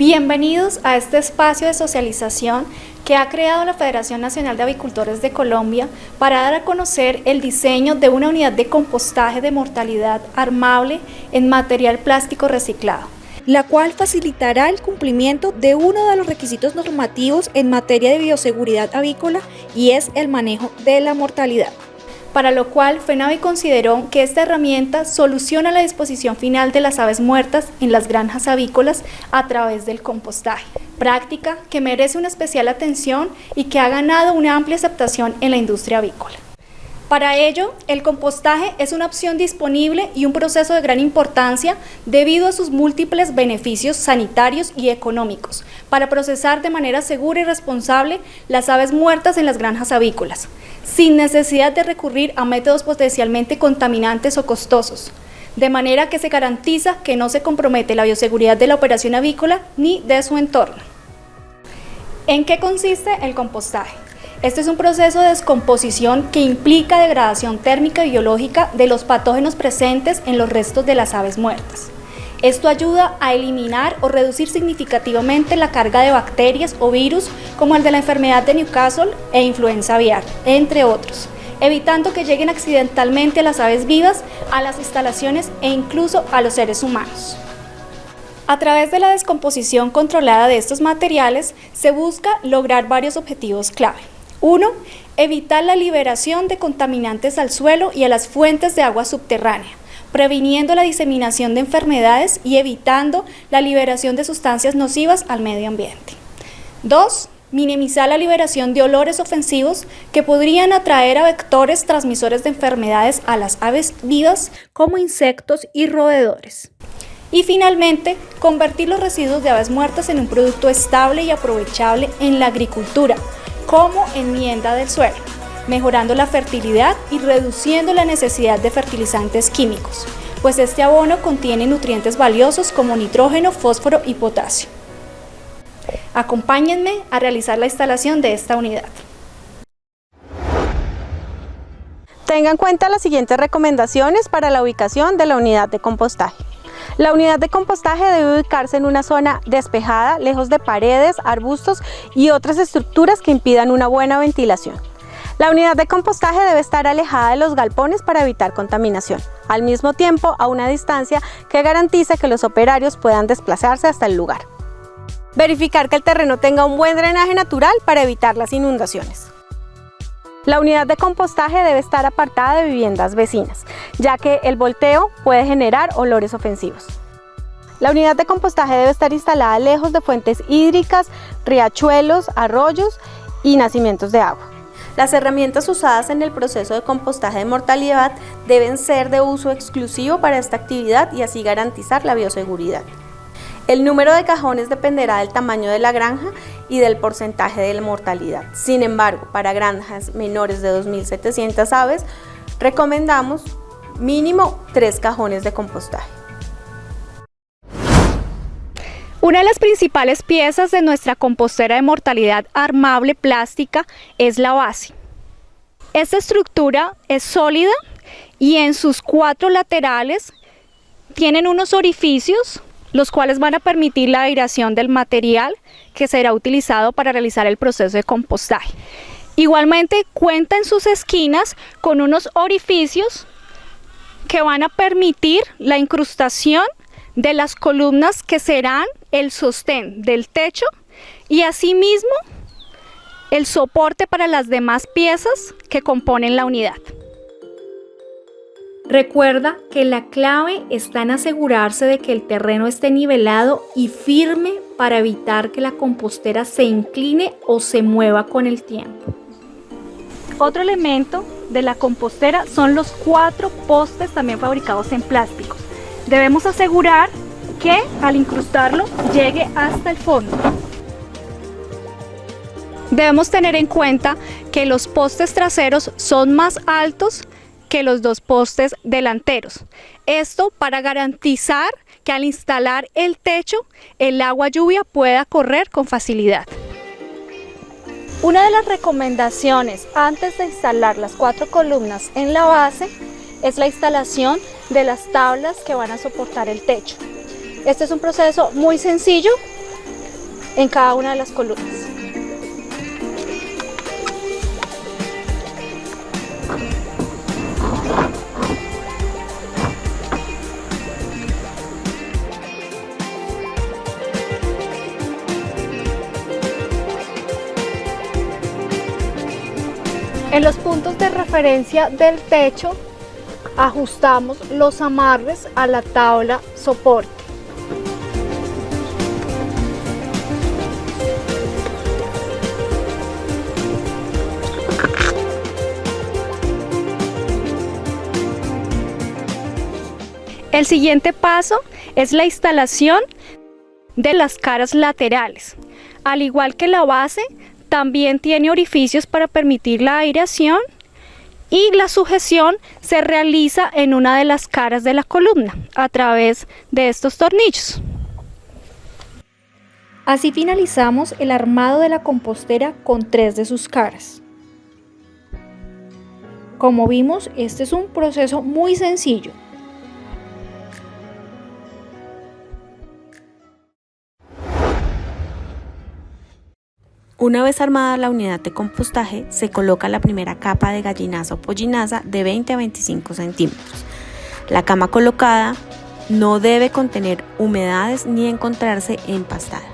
Bienvenidos a este espacio de socialización que ha creado la Federación Nacional de Avicultores de Colombia para dar a conocer el diseño de una unidad de compostaje de mortalidad armable en material plástico reciclado, la cual facilitará el cumplimiento de uno de los requisitos normativos en materia de bioseguridad avícola y es el manejo de la mortalidad. Para lo cual FENAVI consideró que esta herramienta soluciona la disposición final de las aves muertas en las granjas avícolas a través del compostaje, práctica que merece una especial atención y que ha ganado una amplia aceptación en la industria avícola. Para ello, el compostaje es una opción disponible y un proceso de gran importancia debido a sus múltiples beneficios sanitarios y económicos para procesar de manera segura y responsable las aves muertas en las granjas avícolas, sin necesidad de recurrir a métodos potencialmente contaminantes o costosos, de manera que se garantiza que no se compromete la bioseguridad de la operación avícola ni de su entorno. ¿En qué consiste el compostaje? Este es un proceso de descomposición que implica degradación térmica y biológica de los patógenos presentes en los restos de las aves muertas. Esto ayuda a eliminar o reducir significativamente la carga de bacterias o virus como el de la enfermedad de Newcastle e influenza aviar, entre otros, evitando que lleguen accidentalmente a las aves vivas, a las instalaciones e incluso a los seres humanos. A través de la descomposición controlada de estos materiales se busca lograr varios objetivos clave. 1. Evitar la liberación de contaminantes al suelo y a las fuentes de agua subterránea, previniendo la diseminación de enfermedades y evitando la liberación de sustancias nocivas al medio ambiente. 2. Minimizar la liberación de olores ofensivos que podrían atraer a vectores transmisores de enfermedades a las aves vivas como insectos y roedores. Y finalmente, convertir los residuos de aves muertas en un producto estable y aprovechable en la agricultura, como enmienda del suelo, mejorando la fertilidad y reduciendo la necesidad de fertilizantes químicos, pues este abono contiene nutrientes valiosos como nitrógeno, fósforo y potasio. Acompáñenme a realizar la instalación de esta unidad. Tenga en cuenta las siguientes recomendaciones para la ubicación de la unidad de compostaje. La unidad de compostaje debe ubicarse en una zona despejada, lejos de paredes, arbustos y otras estructuras que impidan una buena ventilación. La unidad de compostaje debe estar alejada de los galpones para evitar contaminación, al mismo tiempo a una distancia que garantice que los operarios puedan desplazarse hasta el lugar. Verificar que el terreno tenga un buen drenaje natural para evitar las inundaciones. La unidad de compostaje debe estar apartada de viviendas vecinas, ya que el volteo puede generar olores ofensivos. La unidad de compostaje debe estar instalada lejos de fuentes hídricas, riachuelos, arroyos y nacimientos de agua. Las herramientas usadas en el proceso de compostaje de mortalidad deben ser de uso exclusivo para esta actividad y así garantizar la bioseguridad. El número de cajones dependerá del tamaño de la granja y del porcentaje de la mortalidad. Sin embargo, para granjas menores de 2.700 aves, recomendamos mínimo 3 cajones de compostaje. Una de las principales piezas de nuestra compostera de mortalidad armable plástica es la base. Esta estructura es sólida y en sus 4 laterales tienen unos orificios los cuales van a permitir la aireación del material que será utilizado para realizar el proceso de compostaje. Igualmente cuenta en sus esquinas con unos orificios que van a permitir la incrustación de las columnas que serán el sostén del techo y asimismo el soporte para las demás piezas que componen la unidad. Recuerda que la clave está en asegurarse de que el terreno esté nivelado y firme para evitar que la compostera se incline o se mueva con el tiempo. Otro elemento de la compostera son los 4 postes también fabricados en plástico. Debemos asegurar que al incrustarlo llegue hasta el fondo. Debemos tener en cuenta que los postes traseros son más altos que los 2 postes delanteros. Esto para garantizar que al instalar el techo, el agua lluvia pueda correr con facilidad. Una de las recomendaciones antes de instalar las 4 columnas en la base es la instalación de las tablas que van a soportar el techo. Este es un proceso muy sencillo en cada una de las columnas. En los puntos de referencia del techo ajustamos los amarres a la tabla soporte. El siguiente paso es la instalación de las caras laterales. Al igual que la base, también tiene orificios para permitir la aireación y la sujeción se realiza en una de las caras de la columna a través de estos tornillos. Así finalizamos el armado de la compostera con 3 de sus caras. Como vimos, este es un proceso muy sencillo. Una vez armada la unidad de compostaje, se coloca la primera capa de gallinaza o pollinaza de 20 a 25 centímetros. La cama colocada no debe contener humedades ni encontrarse empastada.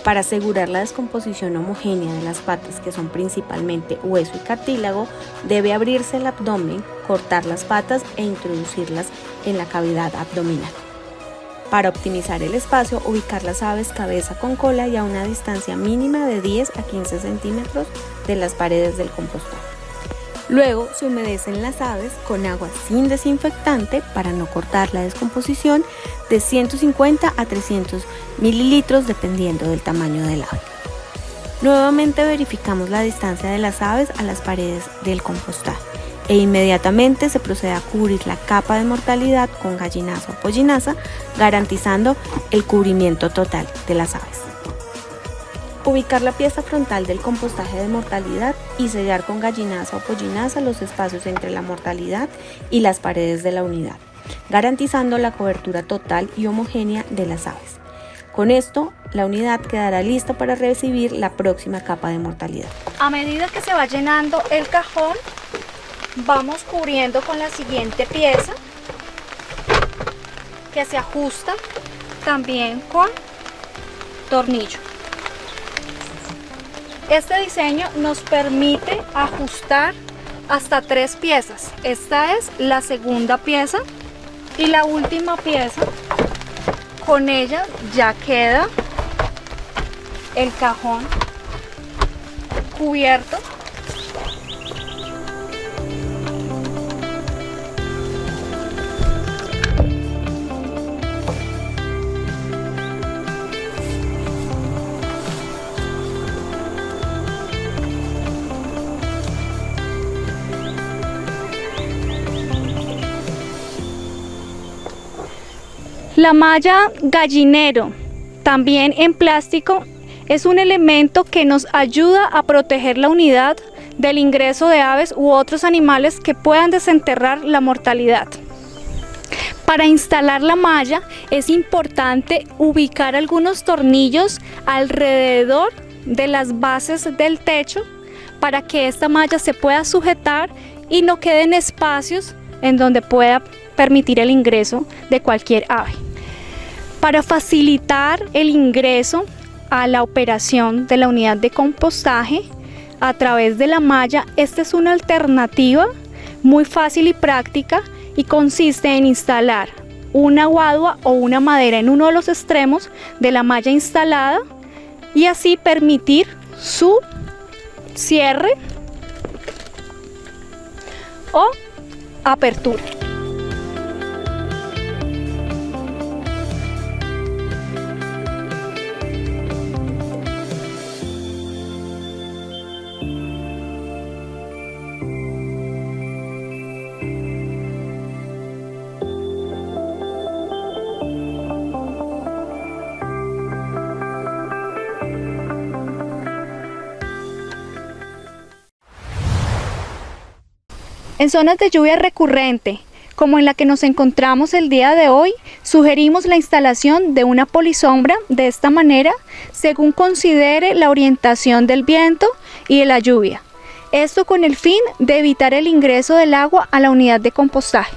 Para asegurar la descomposición homogénea de las patas, que son principalmente hueso y cartílago, debe abrirse el abdomen, cortar las patas e introducirlas en la cavidad abdominal. Para optimizar el espacio, ubicar las aves cabeza con cola y a una distancia mínima de 10 a 15 centímetros de las paredes del compostaje. Luego se humedecen las aves con agua sin desinfectante para no cortar la descomposición de 150 a 300 mililitros dependiendo del tamaño del ave. Nuevamente verificamos la distancia de las aves a las paredes del compostaje e inmediatamente se procede a cubrir la capa de mortalidad con gallinaza o pollinaza, garantizando el cubrimiento total de las aves. Ubicar la pieza frontal del compostaje de mortalidad y sellar con gallinaza o pollinaza los espacios entre la mortalidad y las paredes de la unidad, garantizando la cobertura total y homogénea de las aves. Con esto, la unidad quedará lista para recibir la próxima capa de mortalidad. A medida que se va llenando el cajón, vamos cubriendo con la siguiente pieza que se ajusta también con tornillo. Este diseño nos permite ajustar hasta 3 piezas. Esta es la segunda pieza y la última pieza. Con ella ya queda el cajón cubierto. La malla gallinero, también en plástico, es un elemento que nos ayuda a proteger la unidad del ingreso de aves u otros animales que puedan desenterrar la mortalidad. Para instalar la malla es importante ubicar algunos tornillos alrededor de las bases del techo para que esta malla se pueda sujetar y no queden espacios en donde pueda permitir el ingreso de cualquier ave. Para facilitar el ingreso a la operación de la unidad de compostaje a través de la malla, esta es una alternativa muy fácil y práctica y consiste en instalar una guadua o una madera en uno de los extremos de la malla instalada y así permitir su cierre o apertura. En zonas de lluvia recurrente, como en la que nos encontramos el día de hoy, sugerimos la instalación de una polisombra de esta manera, según considere la orientación del viento y de la lluvia. Esto con el fin de evitar el ingreso del agua a la unidad de compostaje.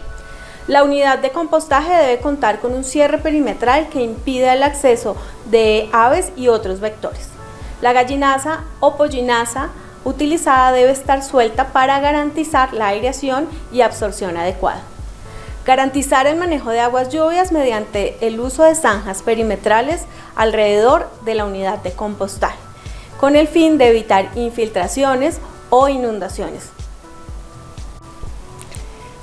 La unidad de compostaje debe contar con un cierre perimetral que impida el acceso de aves y otros vectores. La gallinaza o pollinaza utilizada debe estar suelta para garantizar la aireación y absorción adecuada. Garantizar el manejo de aguas lluvias mediante el uso de zanjas perimetrales alrededor de la unidad de compostaje, con el fin de evitar infiltraciones o inundaciones.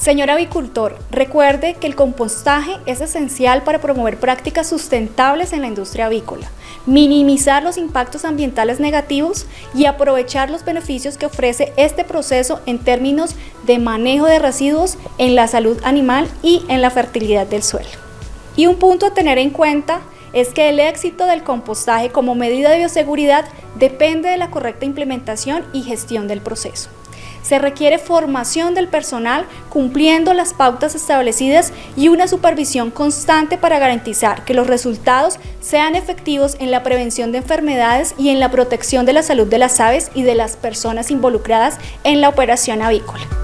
Señor avicultor, recuerde que el compostaje es esencial para promover prácticas sustentables en la industria avícola, minimizar los impactos ambientales negativos y aprovechar los beneficios que ofrece este proceso en términos de manejo de residuos en la salud animal y en la fertilidad del suelo. Y un punto a tener en cuenta es que el éxito del compostaje como medida de bioseguridad depende de la correcta implementación y gestión del proceso. Se requiere formación del personal cumpliendo las pautas establecidas y una supervisión constante para garantizar que los resultados sean efectivos en la prevención de enfermedades y en la protección de la salud de las aves y de las personas involucradas en la operación avícola.